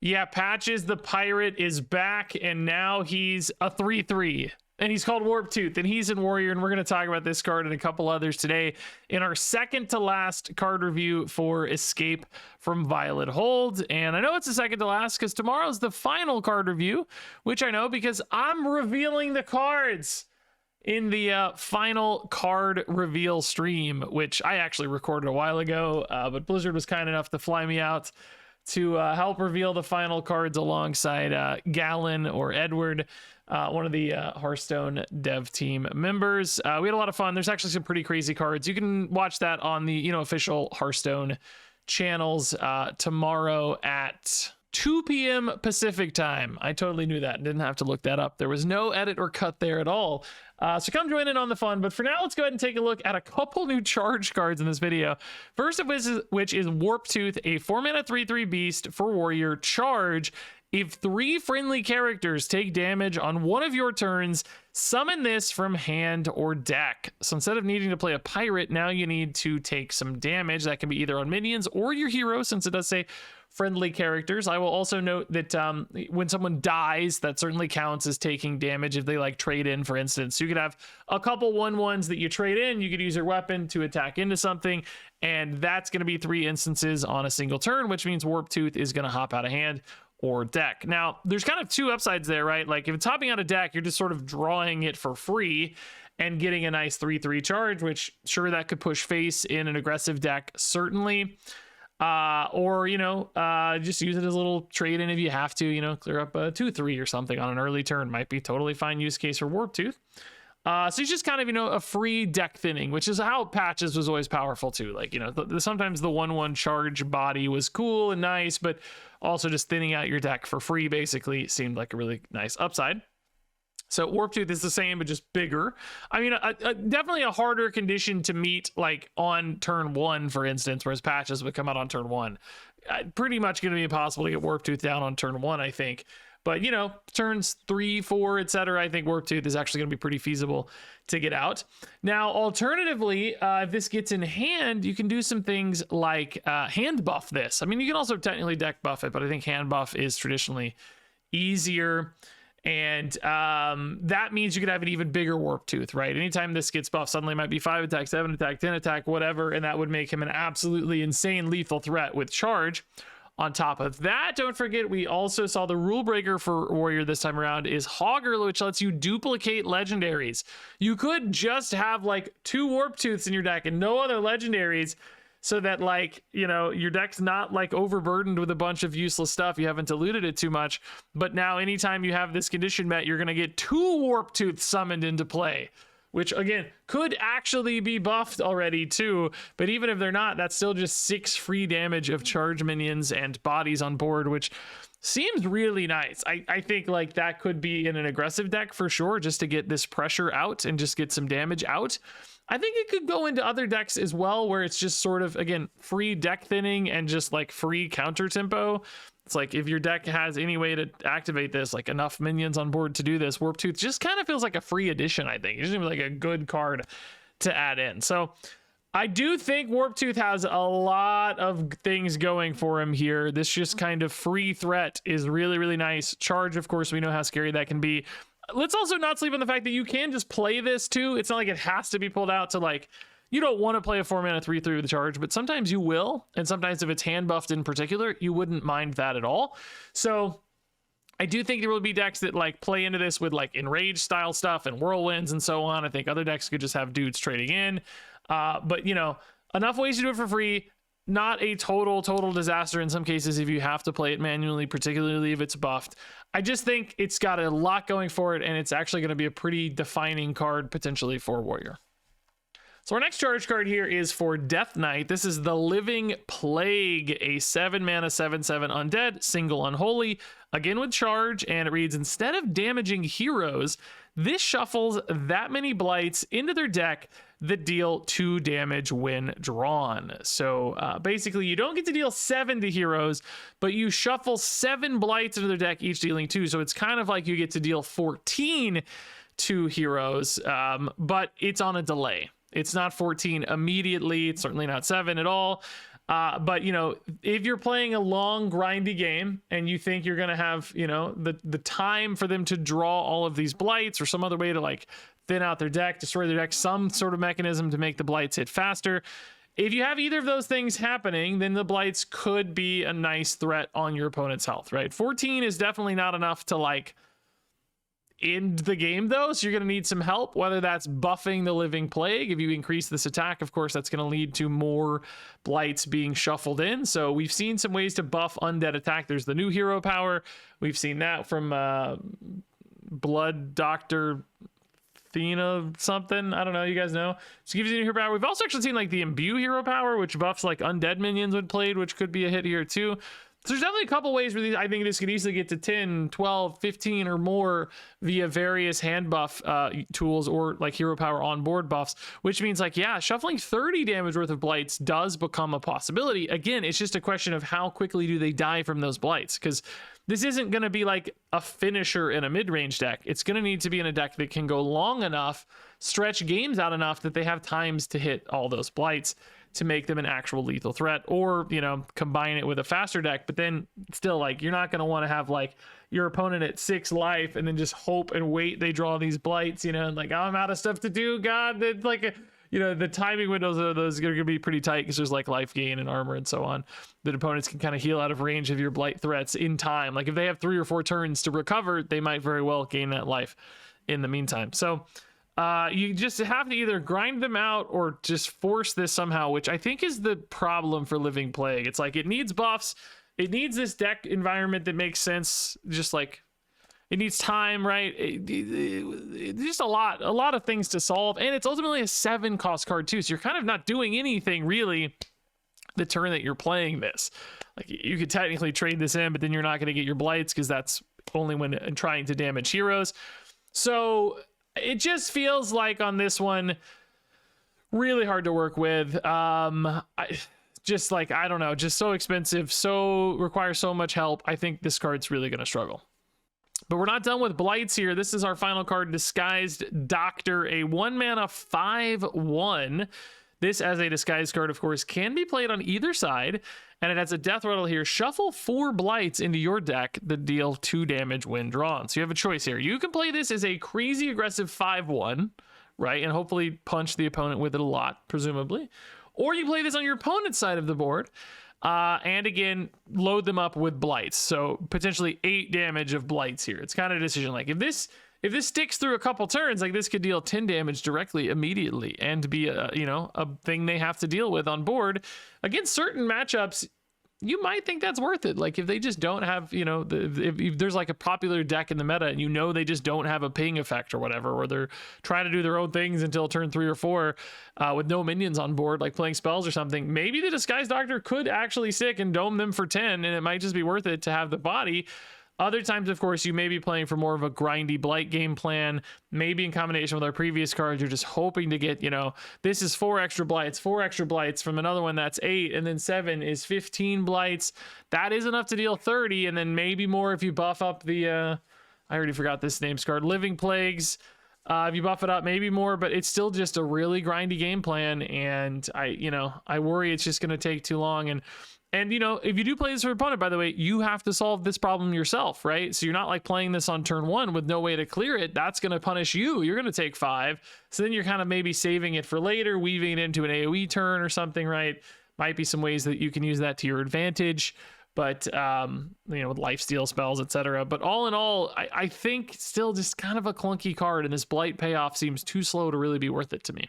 Yeah, Patches the Pirate is back, and now he's a 3/3. And he's called Warp Tooth, and he's in Warrior, and we're going to talk about this card and a couple others today in our second to last card review for Escape from Violet Hold. And I know it's the second to last because tomorrow's the final card review, which I know because I'm revealing the cards in the final card reveal stream, which I actually recorded a while ago, but Blizzard was kind enough to fly me out to help reveal the final cards alongside Gallon or Edward, one of the Hearthstone dev team members. We had a lot of fun. There's actually some pretty crazy cards. You can watch that on the official Hearthstone channels tomorrow at 2 p.m. Pacific time. I totally knew that and didn't have to look that up. There was no edit or cut there at all. So come join in on the fun. But for now, let's go ahead and take a look at a couple new charge cards in this video. First of which is Warp Tooth, a 4-mana 3/3 beast for Warrior. Charge. If 3 friendly characters take damage on one of your turns, summon this from hand or deck. So instead of needing to play a pirate, now you need to take some damage. That can be either on minions or your hero, since it does say friendly characters. I will also note that when someone dies, that certainly counts as taking damage if they like trade in, for instance. So you could have a couple 1/1s that you trade in. You could use your weapon to attack into something, and that's going to be 3 instances on a single turn, which means Warp Tooth is going to hop out of hand or deck. Now, there's kind of 2 upsides there, right? Like if it's hopping out of deck, you're just sort of drawing it for free and getting a nice 3/3 charge, which sure, that could push face in an aggressive deck, certainly. Or, just use it as a little trade in if you have to, clear up a 2/3 or something on an early turn. Might be totally fine use case for Warp Tooth. So it's just kind of, a free deck thinning, which is how Patches was always powerful too. Like, sometimes the 1/1 charge body was cool and nice, but also just thinning out your deck for free basically seemed like a really nice upside. So Warp Tooth is the same, but just bigger. I mean, definitely a harder condition to meet, like on turn 1, for instance, whereas Patches would come out on turn 1. Pretty much going to be impossible to get Warp Tooth down on turn 1, I think. But, turns 3, 4, etc., I think Warp Tooth is actually going to be pretty feasible to get out. Now, alternatively, if this gets in hand, you can do some things like hand buff this. I mean, you can also technically deck buff it, but I think hand buff is traditionally easier. And that means you could have an even bigger Warp Tooth, right? Anytime this gets buffed, suddenly it might be 5 attack, 7 attack, 10 attack, whatever, and that would make him an absolutely insane lethal threat with charge. On top of that, don't forget, we also saw the rule breaker for Warrior this time around is Hogger, which lets you duplicate legendaries. You could just have like 2 Warp Tooths in your deck and no other legendaries, so that your deck's not like overburdened with a bunch of useless stuff. You haven't diluted it too much. But now anytime you have this condition met, you're going to get 2 Warp Tooth summoned into play, which again could actually be buffed already too. But even if they're not, that's still just 6 free damage of charge minions and bodies on board, which seems really nice. I think like that could be in an aggressive deck for sure, just to get this pressure out and just get some damage out. I think it could go into other decks as well, where it's just sort of, again, free deck thinning and just like free counter tempo. It's like if your deck has any way to activate this, like enough minions on board to do this, Warp Tooth just kind of feels like a free addition, I think. It's just like a good card to add in. So I do think Warp Tooth has a lot of things going for him here. This just kind of free threat is really, really nice. Charge, of course, we know how scary that can be. Let's also not sleep on the fact that you can just play this too. It's not like it has to be pulled out to like, you don't want to play a 4-mana 3/3 with the charge, but sometimes you will. And sometimes if it's hand buffed in particular, you wouldn't mind that at all. So I do think there will be decks that like play into this with like enraged style stuff and whirlwinds and so on. I think other decks could just have dudes trading in. But enough ways to do it for free. Not a total disaster in some cases if you have to play it manually, particularly if it's buffed. I just think it's got a lot going for it, and it's actually going to be a pretty defining card potentially for Warrior. So our next charge card here is for Death Knight. This is the Living Plague, a 7-mana 7/7 undead, single unholy, again with charge, and it reads, instead of damaging heroes, this shuffles that many blights into their deck that deal 2 damage when drawn. So basically you don't get to deal 7 to heroes, but you shuffle 7 blights into their deck, each dealing 2. So it's kind of like you get to deal 14 to heroes, but it's on a delay. It's not 14 immediately. It's certainly not 7 at all. But, you know, if you're playing a long, grindy game and you think you're going to have, you know, the time for them to draw all of these blights or some other way to like thin out their deck, destroy their deck, some sort of mechanism to make the blights hit faster. If you have either of those things happening, then the blights could be a nice threat on your opponent's health, right? 14 is definitely not enough to like end the game though, so you're going to need some help, whether that's buffing the Living Plague. If you increase this attack, of course, that's going to lead to more blights being shuffled in. So we've seen some ways to buff undead attack. There's the new hero power. We've seen that from Blood Doctor Thena something. I don't know. You guys know. So gives you new hero power. We've also actually seen like the Imbue hero power, which buffs like undead minions when played, which could be a hit here too. So there's definitely a couple ways where I think this could easily get to 10, 12, 15 or more via various hand buff tools or like hero power on board buffs, which means like, yeah, shuffling 30 damage worth of blights does become a possibility. Again, it's just a question of how quickly do they die from those blights, because this isn't going to be like a finisher in a mid-range deck. It's going to need to be in a deck that can go long enough, stretch games out enough that they have times to hit all those blights to make them an actual lethal threat, or, you know, combine it with a faster deck. But then still, like, you're not going to want to have like your opponent at 6 life and then just hope and wait they draw these blights, you know, and like, oh, I'm out of stuff to do. God, it's like, you know, the timing windows of those are going to be pretty tight because there's like life gain and armor and so on. That opponents can kind of heal out of range of your blight threats in time. Like if they have 3 or 4 turns to recover, they might very well gain that life in the meantime. So you just have to either grind them out or just force this somehow, which I think is the problem for Living Plague. It's like it needs buffs. It needs this deck environment that makes sense. Just like it needs time, right? Just a lot of things to solve. And it's ultimately a 7 cost card too. So you're kind of not doing anything really the turn that you're playing this. Like you could technically trade this in, but then you're not going to get your blights because that's only when trying to damage heroes. So it just feels like on this one, really hard to work with. Just like, I don't know, just so expensive, so requires so much help. I think this card's really going to struggle. But we're not done with blights here. This is our final card, Disguised Doctor, a 1-mana 5/1. This, as a disguised card, of course, can be played on either side, and it has a death rattle here. Shuffle 4 blights into your deck that deal 2 damage when drawn. So you have a choice here. You can play this as a crazy aggressive 5/1, right? And hopefully punch the opponent with it a lot, presumably. Or you play this on your opponent's side of the board, and again, load them up with blights. So potentially 8 damage of blights here. It's kind of a decision. Like if this sticks through a couple turns, like this could deal 10 damage directly immediately and be a, you know, a thing they have to deal with on board against certain matchups. You might think that's worth it. Like if they just don't have, you know, if there's like a popular deck in the meta and you know they just don't have a ping effect or whatever, or they're trying to do their own things until turn 3 or 4 with no minions on board, like playing spells or something, maybe the Disguised Doctor could actually stick and dome them for 10, and it might just be worth it to have the body. Other times, of course, you may be playing for more of a grindy blight game plan. Maybe in combination with our previous cards, you're just hoping to get, you know, this is 4 extra blights from another one that's 8, and then 7 is 15 blights. That is enough to deal 30, and then maybe more if you buff up the, I already forgot this name's card, Living Plagues. If you buff it up, maybe more, but it's still just a really grindy game plan, and I worry it's just going to take too long. And, you know, if you do play this for your opponent, by the way, you have to solve this problem yourself, right? So you're not like playing this on turn 1 with no way to clear it. That's going to punish you. You're going to take 5. So then you're kind of maybe saving it for later, weaving it into an AoE turn or something, right? Might be some ways that you can use that to your advantage, but, you know, with lifesteal spells, etc. But all in all, I think still just kind of a clunky card, and this blight payoff seems too slow to really be worth it to me.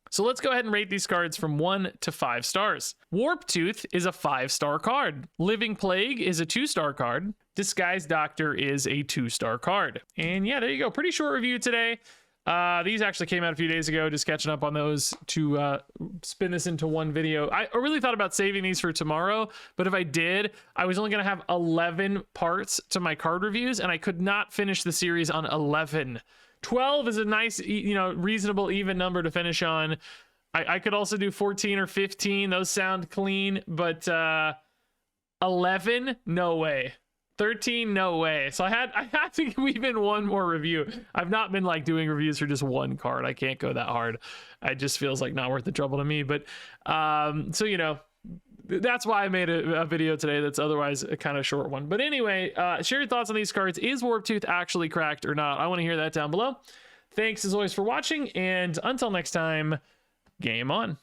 So let's go ahead and rate these cards from 1 to 5 stars. Warp Tooth is a 5-star card. Living Plague is a 2-star card. Disguised Doctor is a 2-star card. And yeah, there you go. Pretty short review today. These actually came out a few days ago, just catching up on those to spin this into one video. I really thought about saving these for tomorrow, but if I did, I was only going to have 11 parts to my card reviews, and I could not finish the series on 11. 12 is a nice, you know, reasonable even number to finish on. I could also do 14 or 15. Those sound clean, but 11, no way. 13, no way. So I had to weave in one more review. I've not been like doing reviews for just one card. I can't go that hard. It just feels like not worth the trouble to me. But so, you know, that's why I made a video today that's otherwise a kind of short one. But anyway, share your thoughts on these cards. Is Warp Tooth actually cracked or not? I want to hear that down below. Thanks as always for watching, and until next time, game on.